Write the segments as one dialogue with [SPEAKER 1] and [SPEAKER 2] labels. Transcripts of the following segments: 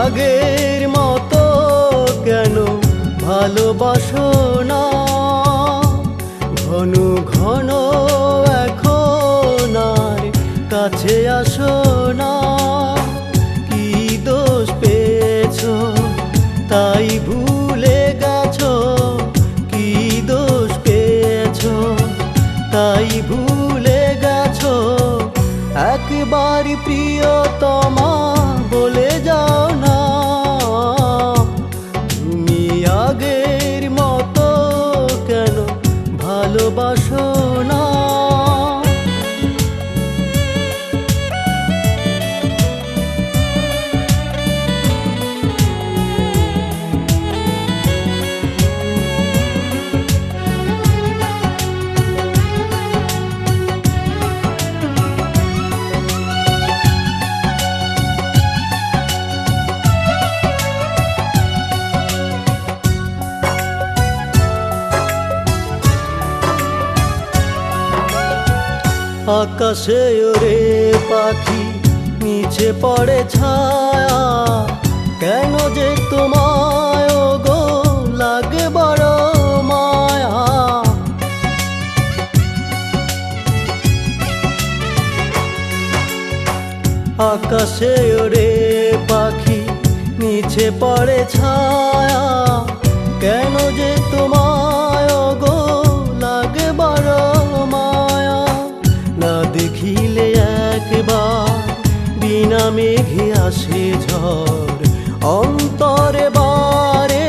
[SPEAKER 1] আগের মতো কেন ভালোবাসো না? ঘন ঘন এখন আর কাছে আসো না। কি দোষ পেয়েছো তাই ভুলে গেছো? কি দোষ পেয়েছো তাই ভুলে গেছো? একবার প্রিয়তমা বলে যাও না, তুমি আগের মতো কেন ভালোবাসো না? আকাশে ওরে পাখি নিচে পড়ে ছায়া, কেন যে তোমায় ওগো লাগে বড় মায়া। আকাশে ওরে পাখি নিচে পড়ে ছায়া, কেন যে তোমায় ওগো লাগে বড় মায়া। না দেখিলে একবার বিনা মেঘে আসে ঝড়, অন্তরে বারে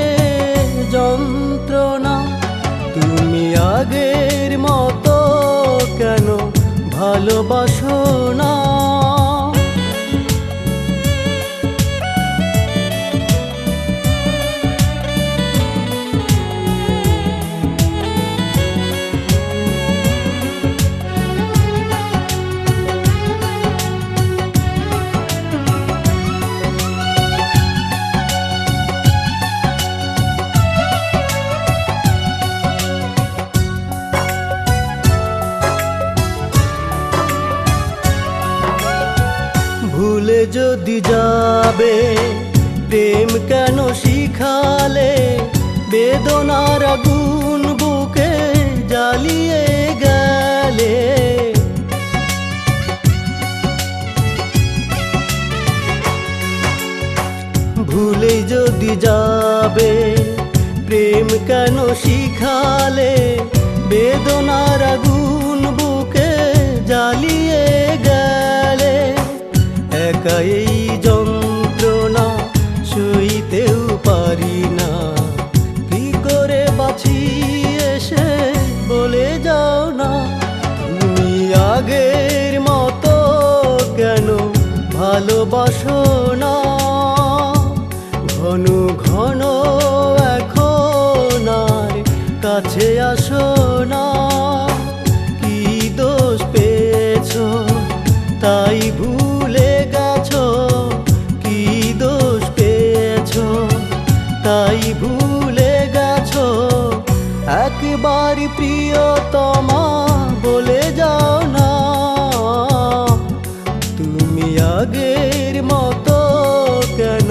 [SPEAKER 1] যন্ত্রণা। তুমি আগের মতো কেন ভালোবাসো না? ভুলে যদি যাবে প্রেম কেন শিখালে? বেদনার আগুন বুকে জ্বালিয়ে গেলে। ভুলে যদি যাবে প্রেম কেন শিখালে? বেদনার আগুন বুকে জ্বালিয়ে গেলে। একা এই যন্ত্রণা সইতেও পারি না, কি করে বাঁচি এসে বলে যাও না। তুমি আগের মতো কেন ভালোবাসো না? ঘন ঘন এখন আর কাছে আসো না। কি দোষ পেয়েছো তাই ভুলে গেছো? কি দোষ পেয়েছো তাই ভুলে গেছো? একবার প্রিয়তমা বলে যাও না, তুমি আগের মতো কেন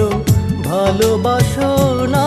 [SPEAKER 1] ভালোবাসো না?